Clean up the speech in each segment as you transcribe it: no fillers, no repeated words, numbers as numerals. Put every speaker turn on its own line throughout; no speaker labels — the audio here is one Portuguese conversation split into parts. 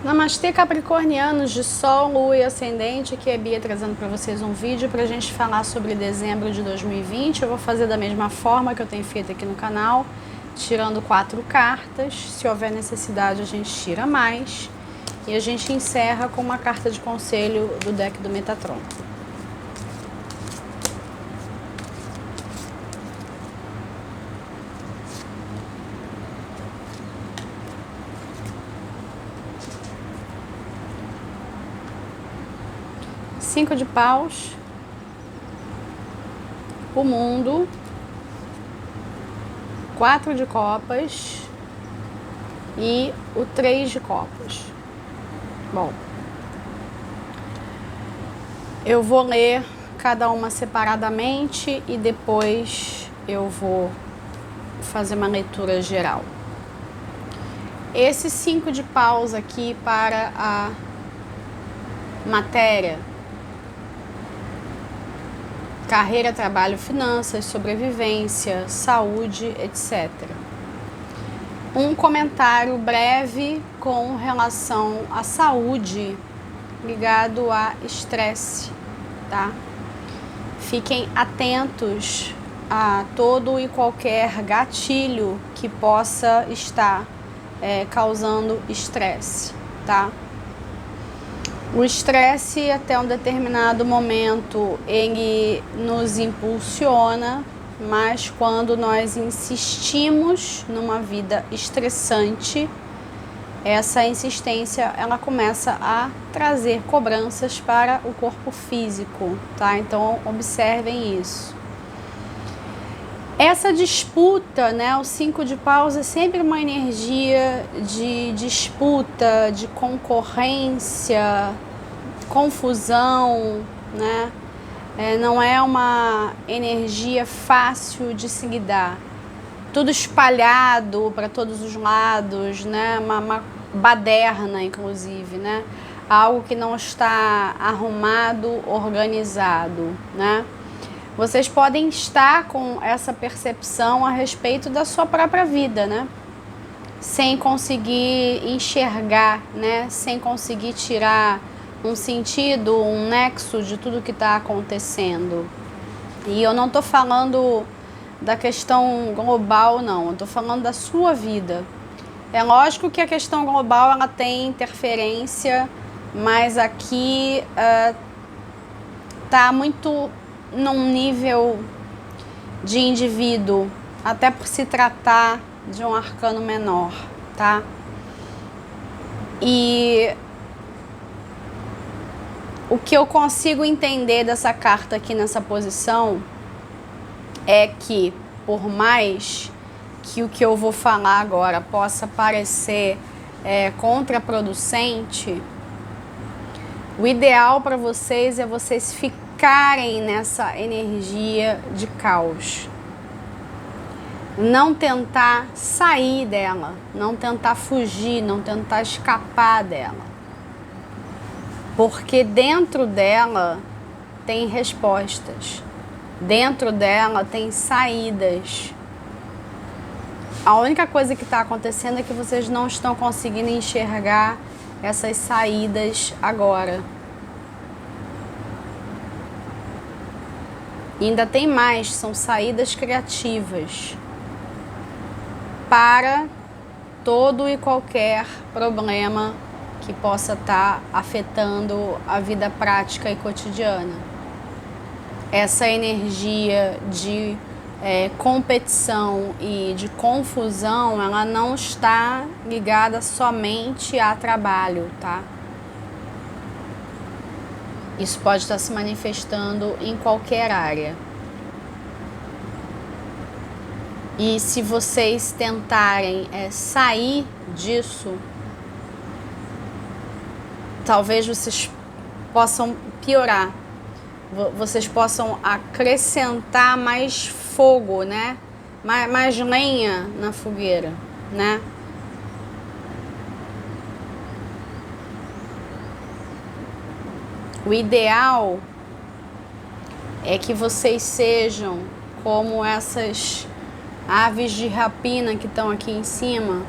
Namastê, capricornianos de Sol, Lua e Ascendente. Aqui é Bia trazendo para vocês um vídeo para a gente falar sobre dezembro de 2020. Eu vou fazer da mesma forma que eu tenho feito aqui no canal, tirando 4 cartas. Se houver necessidade, a gente tira mais. E a gente encerra com uma carta de conselho do deck do Metatron. Cinco de paus, o mundo, 4 de copas e o 3 de copas. Bom, eu vou ler cada uma separadamente e depois eu vou fazer uma leitura geral. Esse 5 de paus aqui para a matéria: carreira, trabalho, finanças, sobrevivência, saúde, etc. Um comentário breve com relação à saúde ligado a estresse, tá? Fiquem atentos a todo e qualquer gatilho que possa estar causando estresse, tá? O estresse, até um determinado momento, ele nos impulsiona, mas quando nós insistimos numa vida estressante, essa insistência ela começa a trazer cobranças para o corpo físico, tá? Então observem isso. Essa disputa, né, o 5 de paus é sempre uma energia de disputa, de concorrência, confusão, né? Não é uma energia fácil de se lidar. Tudo espalhado para todos os lados, né? Uma baderna, inclusive, né? Algo que não está arrumado, organizado, né? Vocês podem estar com essa percepção a respeito da sua própria vida, né? Sem conseguir enxergar, né? Sem conseguir tirar um sentido, um nexo de tudo que está acontecendo. E eu não estou falando da questão global, não. Eu estou falando da sua vida. É lógico que a questão global ela tem interferência, mas aqui está muito num nível de indivíduo, até por se tratar de um arcano menor, tá? E o que eu consigo entender dessa carta aqui nessa posição é que, por mais que o que eu vou falar agora possa parecer contraproducente, o ideal para vocês é vocês ficarem nessa energia de caos. Não tentar sair dela, não tentar fugir, não tentar escapar dela. Porque dentro dela tem respostas, dentro dela tem saídas. A única coisa que está acontecendo é que vocês não estão conseguindo enxergar essas saídas agora. E ainda tem mais, são saídas criativas para todo e qualquer problema que possa estar afetando a vida prática e cotidiana. Essa energia de competição e de confusão, ela não está ligada somente a trabalho, tá? Isso pode estar se manifestando em qualquer área. E se vocês tentarem sair disso, talvez vocês possam piorar. Vocês possam acrescentar mais fogo, né? Mais lenha na fogueira, né? O ideal é que vocês sejam como essas aves de rapina que estão aqui em cima,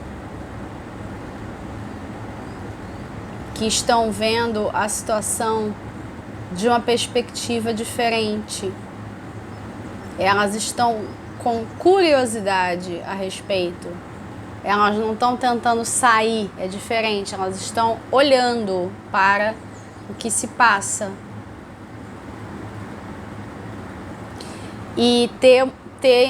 que estão vendo a situação de uma perspectiva diferente. Elas estão com curiosidade a respeito. Elas não estão tentando sair, é diferente. Elas estão olhando para o que se passa. E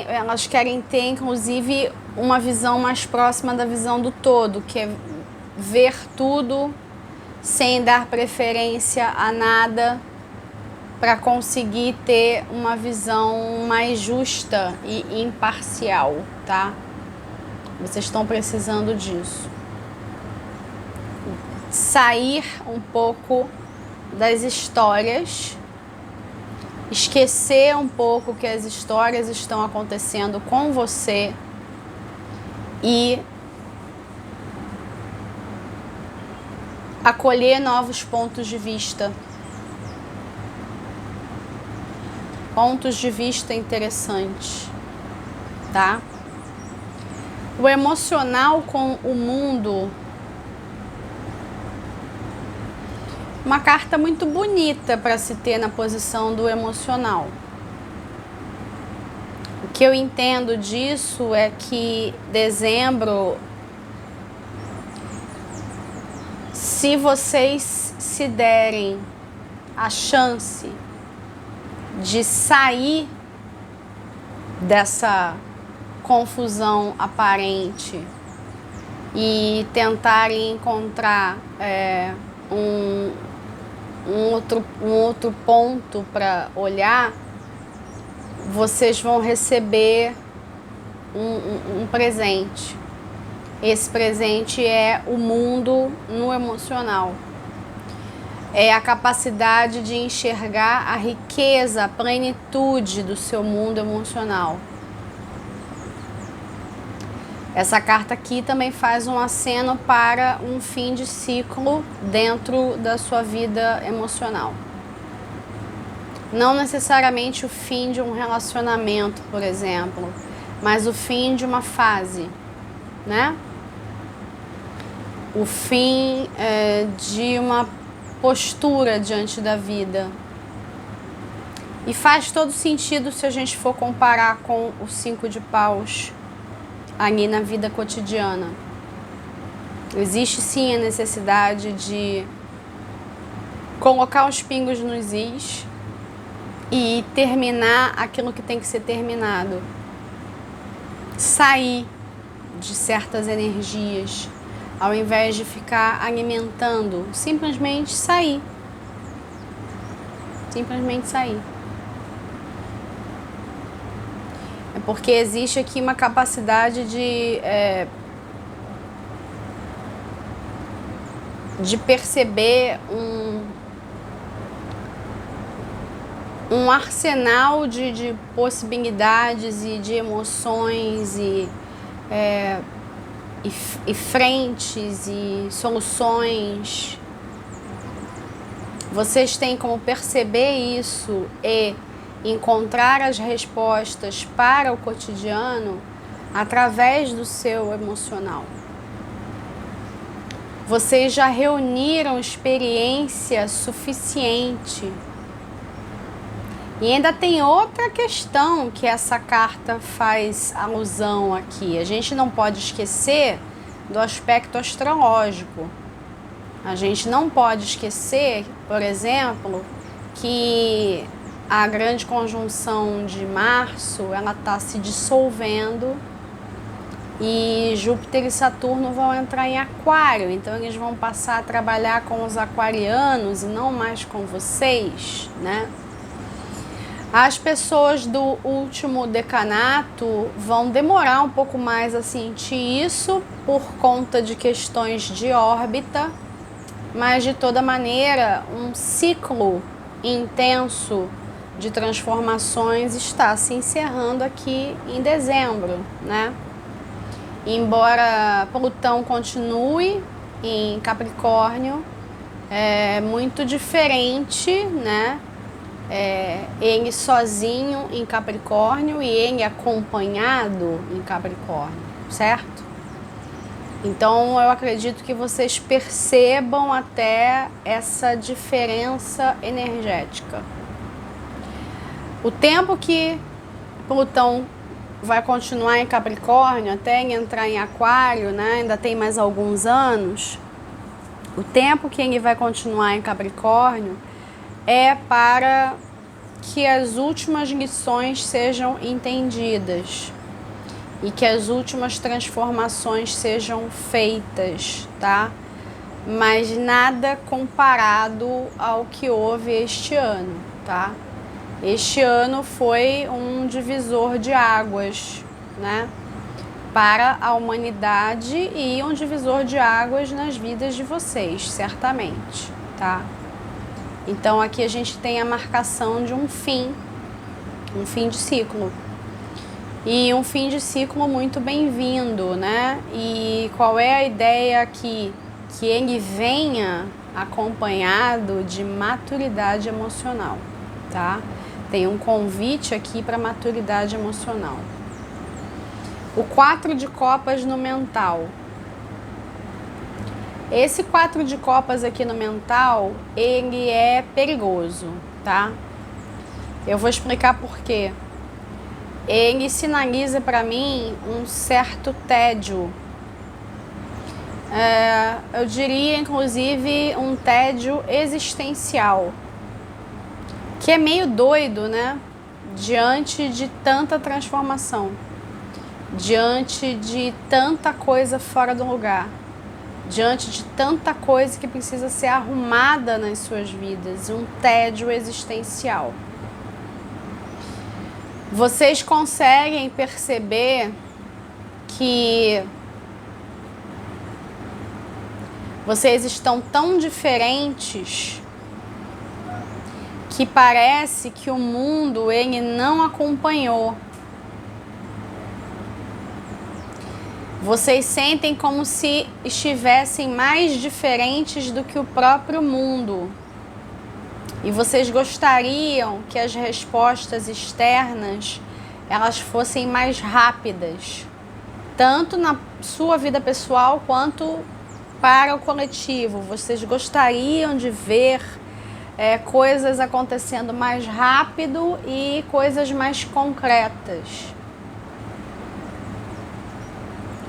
elas querem ter, inclusive, uma visão mais próxima da visão do todo, que é ver tudo sem dar preferência a nada, para conseguir ter uma visão mais justa e imparcial, tá? Vocês estão precisando disso. Sair um pouco das histórias, esquecer um pouco que as histórias estão acontecendo com você e acolher novos pontos de vista. Pontos de vista interessantes, tá? O emocional com o mundo. Uma carta muito bonita para se ter na posição do emocional. O que eu entendo disso é que dezembro, se vocês se derem a chance de sair dessa confusão aparente e tentarem encontrar um outro ponto para olhar, vocês vão receber um presente. Esse presente é o mundo no emocional. É a capacidade de enxergar a riqueza, a plenitude do seu mundo emocional. Essa carta aqui também faz um aceno para um fim de ciclo dentro da sua vida emocional. Não necessariamente o fim de um relacionamento, por exemplo, mas o fim de uma fase, né? O fim de uma postura diante da vida. E faz todo sentido se a gente for comparar com o 5 de paus ali na vida cotidiana. Existe sim a necessidade de colocar os pingos nos is e terminar aquilo que tem que ser terminado. Sair de certas energias, ao invés de ficar alimentando, simplesmente sair. Simplesmente sair. É porque existe aqui uma capacidade de perceber um arsenal de possibilidades e de emoções e frentes e soluções. Vocês têm como perceber isso e encontrar as respostas para o cotidiano através do seu emocional. Vocês já reuniram experiência suficiente. E ainda tem outra questão que essa carta faz alusão aqui. A gente não pode esquecer do aspecto astrológico. A gente não pode esquecer, por exemplo, que a grande conjunção de março, ela está se dissolvendo e Júpiter e Saturno vão entrar em Aquário. Então eles vão passar a trabalhar com os aquarianos e não mais com vocês, né? As pessoas do último decanato vão demorar um pouco mais a sentir isso por conta de questões de órbita, mas de toda maneira um ciclo intenso de transformações está se encerrando aqui em dezembro, né? Embora Plutão continue em Capricórnio, é muito diferente, né? Ele sozinho em Capricórnio e ele acompanhado em Capricórnio, certo? Então eu acredito que vocês percebam até essa diferença energética. O tempo que Plutão vai continuar em Capricórnio, até entrar em Aquário, né? Ainda tem mais alguns anos. O tempo que ele vai continuar em Capricórnio é para que as últimas lições sejam entendidas e que as últimas transformações sejam feitas, tá? Mas nada comparado ao que houve este ano, tá? Este ano foi um divisor de águas, né? Para a humanidade e um divisor de águas nas vidas de vocês, certamente, tá? Então aqui a gente tem a marcação de um fim de ciclo. E um fim de ciclo muito bem-vindo, né? E qual é a ideia aqui? Que ele venha acompanhado de maturidade emocional, tá? Tem um convite aqui para maturidade emocional. O 4 de copas no mental. Esse 4 de copas aqui no mental, ele é perigoso, tá? Eu vou explicar por quê. Ele sinaliza para mim um certo tédio. Eu diria, inclusive, um tédio existencial. Que é meio doido, né? Diante de tanta transformação. Diante de tanta coisa fora do lugar. Diante de tanta coisa que precisa ser arrumada nas suas vidas. Um tédio existencial. Vocês conseguem perceber que vocês estão tão diferentes que parece que o mundo ele não acompanhou. Vocês sentem como se estivessem mais diferentes do que o próprio mundo. E vocês gostariam que as respostas externas elas fossem mais rápidas, tanto na sua vida pessoal quanto para o coletivo. Vocês gostariam de ver coisas acontecendo mais rápido e coisas mais concretas.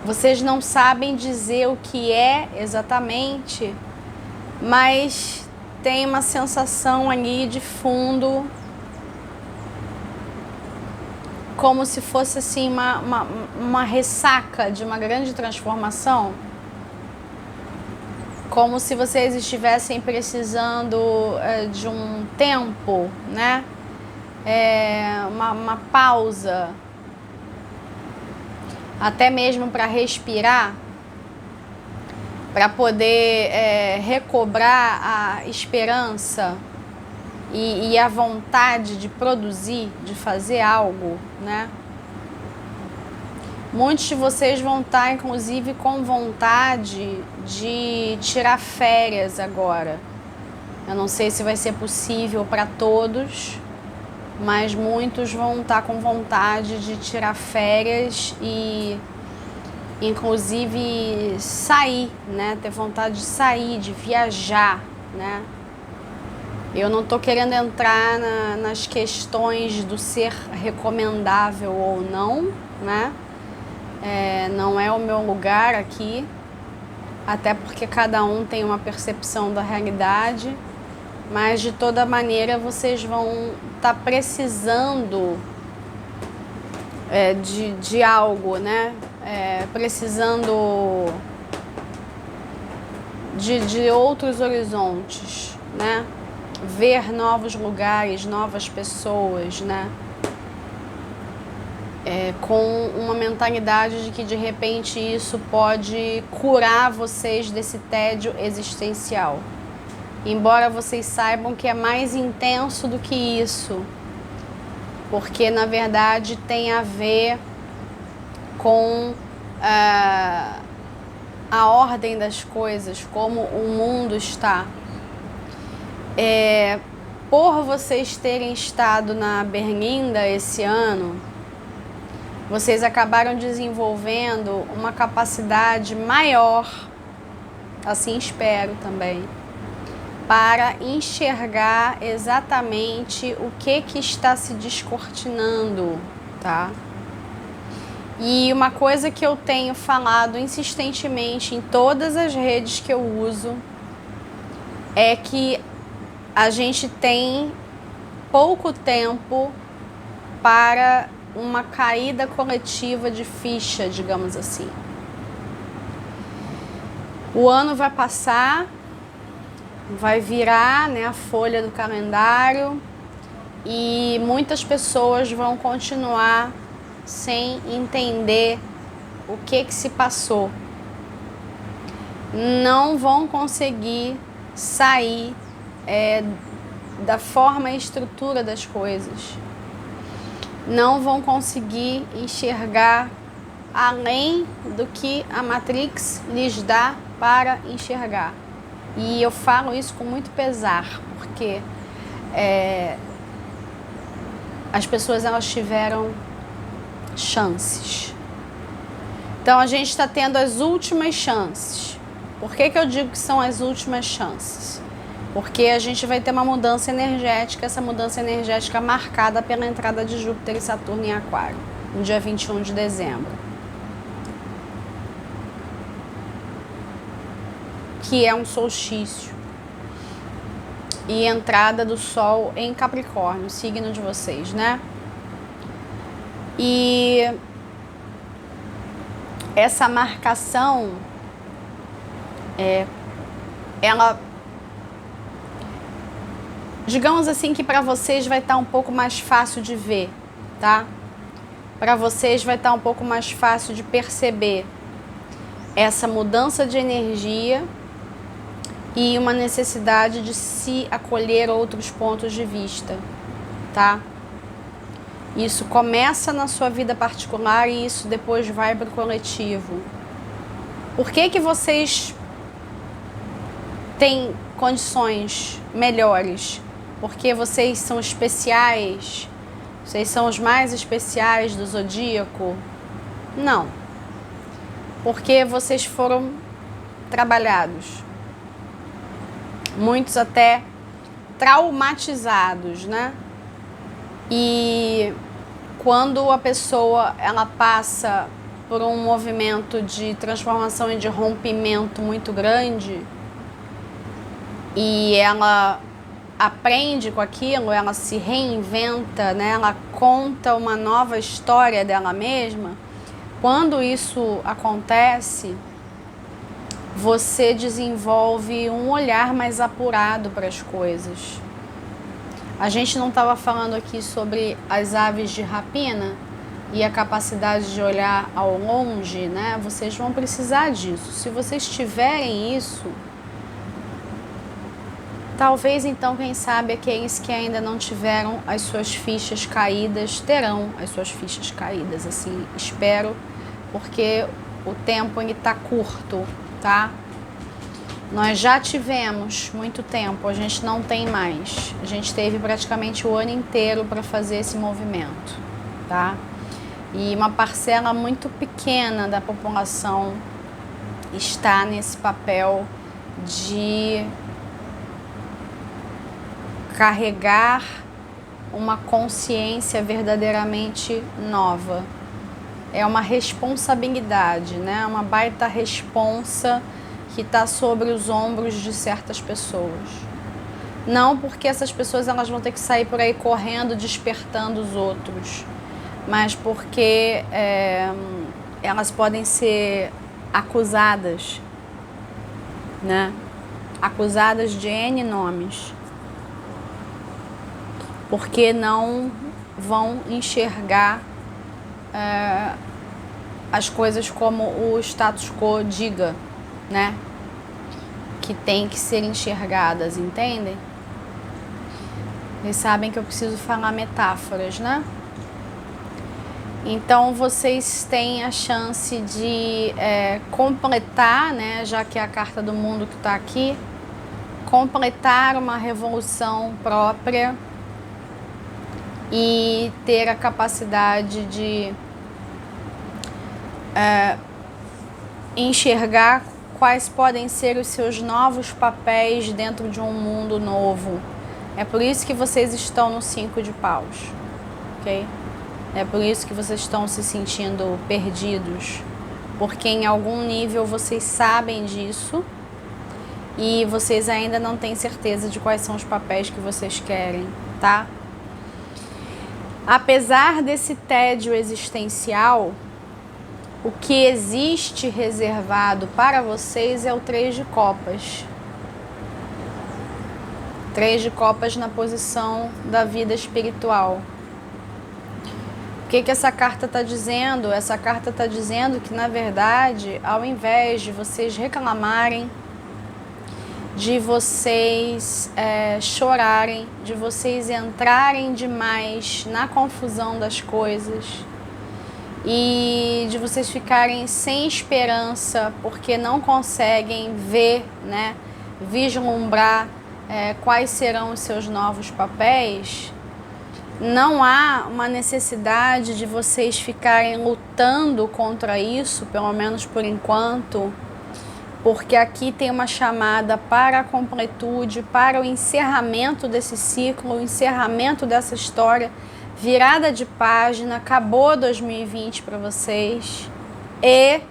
Vocês não sabem dizer o que é exatamente, mas tem uma sensação ali de fundo, como se fosse assim uma ressaca de uma grande transformação, como se vocês estivessem precisando de um tempo, né? Uma pausa, até mesmo para respirar, para poder recobrar a esperança e a vontade de produzir, de fazer algo, né? Muitos de vocês vão estar, inclusive, com vontade de tirar férias agora. Eu não sei se vai ser possível para todos, mas muitos vão estar com vontade de tirar férias e inclusive sair, né? Ter vontade de sair, de viajar, né? Eu não tô querendo entrar nas questões do ser recomendável ou não, né? Não é o meu lugar aqui, até porque cada um tem uma percepção da realidade, mas de toda maneira vocês vão estar precisando de algo, né? Precisando de outros horizontes, né? Ver novos lugares, novas pessoas, né? Com uma mentalidade de que de repente isso pode curar vocês desse tédio existencial. Embora vocês saibam que é mais intenso do que isso, porque na verdade tem a ver com a ordem das coisas, como o mundo está. Por vocês terem estado na Berlinda esse ano, vocês acabaram desenvolvendo uma capacidade maior, assim espero também, para enxergar exatamente o que está se descortinando, tá? E uma coisa que eu tenho falado insistentemente em todas as redes que eu uso é que a gente tem pouco tempo para uma caída coletiva de ficha, digamos assim. O ano vai passar, vai virar, né, a folha do calendário e muitas pessoas vão continuar sem entender o que se passou. Não vão conseguir sair da forma e estrutura das coisas. Não vão conseguir enxergar além do que a Matrix lhes dá para enxergar. E eu falo isso com muito pesar, porque as pessoas elas tiveram chances. Então a gente está tendo as últimas chances. Por que eu digo que são as últimas chances? Porque a gente vai ter uma mudança energética, essa mudança energética marcada pela entrada de Júpiter e Saturno em Aquário, no dia 21 de dezembro. Que é um solstício. E entrada do Sol em Capricórnio, signo de vocês, né? E essa marcação, ela, digamos assim que para vocês vai estar um pouco mais fácil de ver, tá? Para vocês vai estar um pouco mais fácil de perceber essa mudança de energia e uma necessidade de se acolher outros pontos de vista, tá? Isso começa na sua vida particular e isso depois vai para o coletivo. Por que vocês têm condições melhores? Porque vocês são especiais? Vocês são os mais especiais do zodíaco? Não. Porque vocês foram trabalhados. Muitos até traumatizados, né? E quando a pessoa ela passa por um movimento de transformação e de rompimento muito grande e ela aprende com aquilo, ela se reinventa, né? Ela conta uma nova história dela mesma. Quando isso acontece, você desenvolve um olhar mais apurado para as coisas. A gente não estava falando aqui sobre as aves de rapina e a capacidade de olhar ao longe, né? Vocês vão precisar disso. Se vocês tiverem isso, talvez então, quem sabe, aqueles que ainda não tiveram as suas fichas caídas, terão as suas fichas caídas, assim, espero, porque o tempo está curto, tá? Nós já tivemos muito tempo, a gente não tem mais. A gente teve praticamente o ano inteiro para fazer esse movimento, tá? E uma parcela muito pequena da população está nesse papel de carregar uma consciência verdadeiramente nova. É uma responsabilidade, né? Uma baita responsa que está sobre os ombros de certas pessoas. Não porque essas pessoas elas vão ter que sair por aí correndo, despertando os outros, mas porque elas podem ser acusadas, né? Acusadas de N nomes, porque não vão enxergar as coisas como o status quo diga, né? Que tem que ser enxergadas, entendem? Vocês sabem que eu preciso falar metáforas, né? Então vocês têm a chance de completar, né? Já que é a carta do mundo que está aqui, completar uma revolução própria e ter a capacidade de enxergar quais podem ser os seus novos papéis dentro de um mundo novo. É por isso que vocês estão no 5 de paus, ok? É por isso que vocês estão se sentindo perdidos, porque em algum nível vocês sabem disso e vocês ainda não têm certeza de quais são os papéis que vocês querem, tá? Apesar desse tédio existencial, o que existe reservado para vocês é o 3 de copas. 3 de copas na posição da vida espiritual. O que essa carta está dizendo? Essa carta está dizendo que, na verdade, ao invés de vocês reclamarem, de vocês chorarem, de vocês entrarem demais na confusão das coisas e de vocês ficarem sem esperança porque não conseguem ver, né, vislumbrar quais serão os seus novos papéis, não há uma necessidade de vocês ficarem lutando contra isso, pelo menos por enquanto, porque aqui tem uma chamada para a completude, para o encerramento desse ciclo, o encerramento dessa história, virada de página, acabou 2020 para vocês e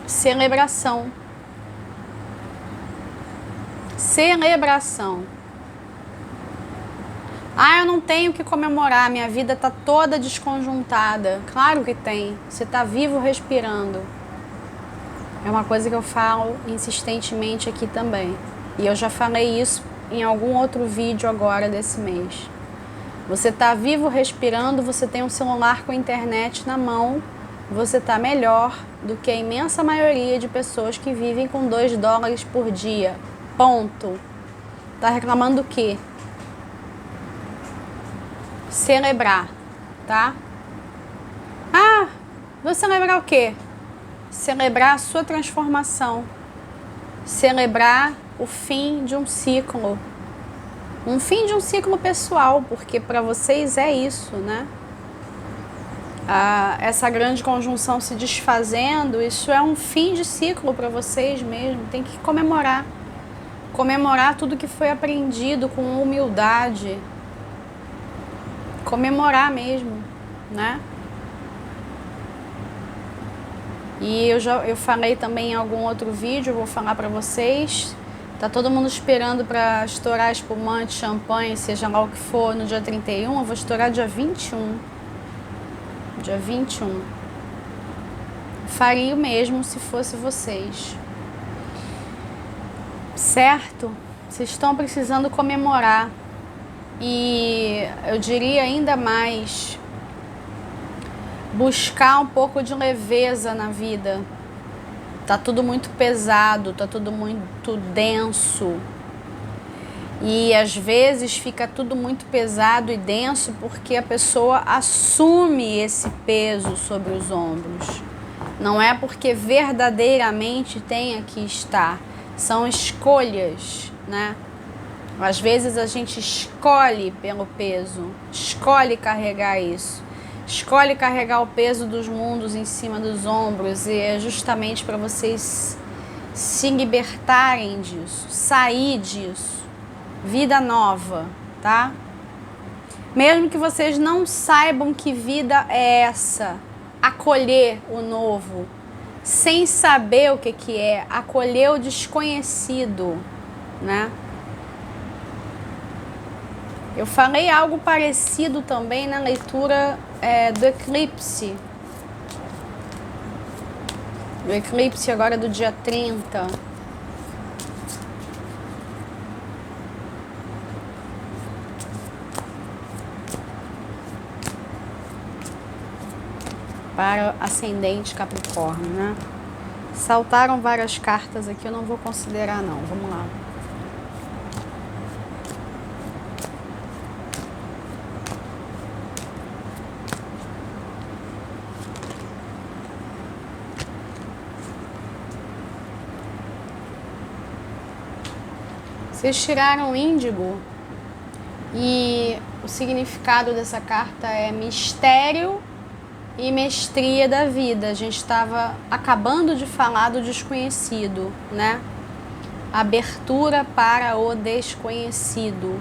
celebração. Celebração. Ah, eu não tenho o que comemorar, minha vida está toda desconjuntada. Claro que tem, você está vivo respirando. É uma coisa que eu falo insistentemente aqui também. E eu já falei isso em algum outro vídeo agora desse mês. Você está vivo respirando, você tem um celular com internet na mão, você está melhor do que a imensa maioria de pessoas que vivem com $2 por dia. Ponto. Tá reclamando do quê? Celebrar, tá? Ah, vou celebrar o quê? Celebrar a sua transformação. Celebrar o fim de um ciclo. Um fim de um ciclo pessoal, porque para vocês é isso, né? Essa grande conjunção se desfazendo, isso é um fim de ciclo para vocês mesmo. Tem que comemorar. Comemorar tudo que foi aprendido com humildade. Comemorar mesmo, né? E eu falei também em algum outro vídeo, eu vou falar para vocês. Tá todo mundo esperando para estourar espumante, champanhe, seja lá o que for, no dia 31. Eu vou estourar dia 21. Dia 21. Faria o mesmo se fosse vocês. Certo? Vocês estão precisando comemorar. E eu diria ainda mais, buscar um pouco de leveza na vida. Tá tudo muito pesado, tá tudo muito denso. E às vezes fica tudo muito pesado e denso porque a pessoa assume esse peso sobre os ombros. Não é porque verdadeiramente tenha que estar. São escolhas, né? Às vezes a gente escolhe pelo peso, escolhe carregar isso. Escolhe carregar o peso dos mundos em cima dos ombros e é justamente para vocês se libertarem disso, sair disso. Vida nova, tá? Mesmo que vocês não saibam que vida é essa, acolher o novo, sem saber o que é, acolher o desconhecido, né? Eu falei algo parecido também na leitura do eclipse. Do eclipse agora do dia 30. Para ascendente Capricórnio, né? Saltaram várias cartas aqui, eu não vou considerar não. Vamos lá. Vocês tiraram o índigo e o significado dessa carta é mistério e mestria da vida. A gente estava acabando de falar do desconhecido, né? Abertura para o desconhecido.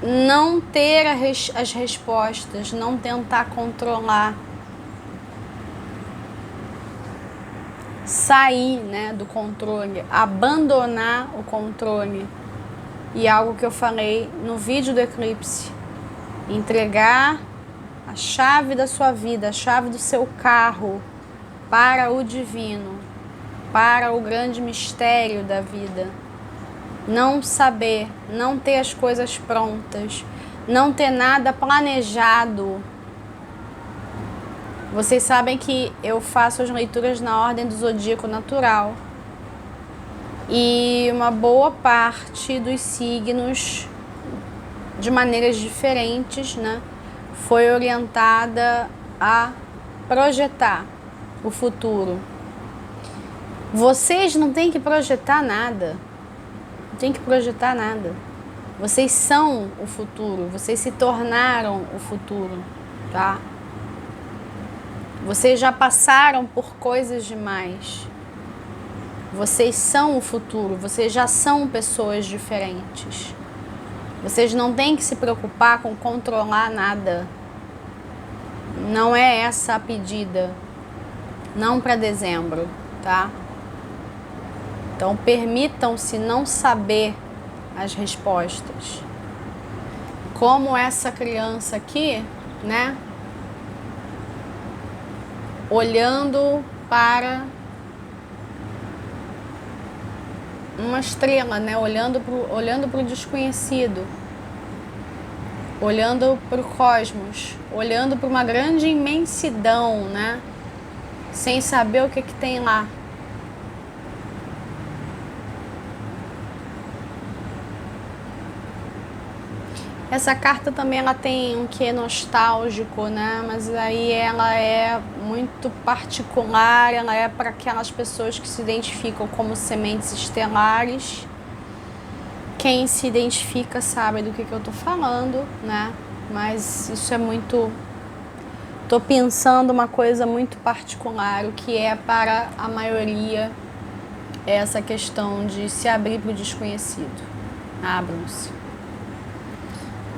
Não ter as respostas, não tentar controlar. Sair, né, do controle, abandonar o controle. E algo que eu falei no vídeo do eclipse, entregar a chave da sua vida, a chave do seu carro para o divino, para o grande mistério da vida. Não saber, não ter as coisas prontas, não ter nada planejado. Vocês sabem que eu faço as leituras na ordem do zodíaco natural. E uma boa parte dos signos, de maneiras diferentes, né, foi orientada a projetar o futuro. Vocês não têm que projetar nada. Não tem que projetar nada. Vocês são o futuro. Vocês se tornaram o futuro, tá? Vocês já passaram por coisas demais. Vocês são o futuro. Vocês já são pessoas diferentes. Vocês não têm que se preocupar com controlar nada. Não é essa a pedida. Não para dezembro, tá? Então permitam-se não saber as respostas. Como essa criança aqui, né? Olhando para uma estrela, né? Olhando para o desconhecido, olhando para o cosmos, olhando para uma grande imensidão, né? Sem saber o que tem lá. Essa carta também ela tem um quê nostálgico, né? Mas aí ela é muito particular, ela é para aquelas pessoas que se identificam como sementes estelares. Quem se identifica sabe do que eu tô falando, né? Mas isso é muito... Tô pensando uma coisa muito particular, o que é para a maioria essa questão de se abrir para o desconhecido. Abram-se.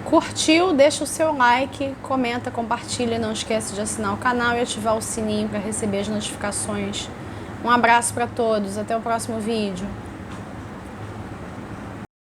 Curtiu? Deixa o seu like, comenta, compartilha, não esquece de assinar o canal e ativar o sininho para receber as notificações. Um abraço para todos, até o próximo vídeo.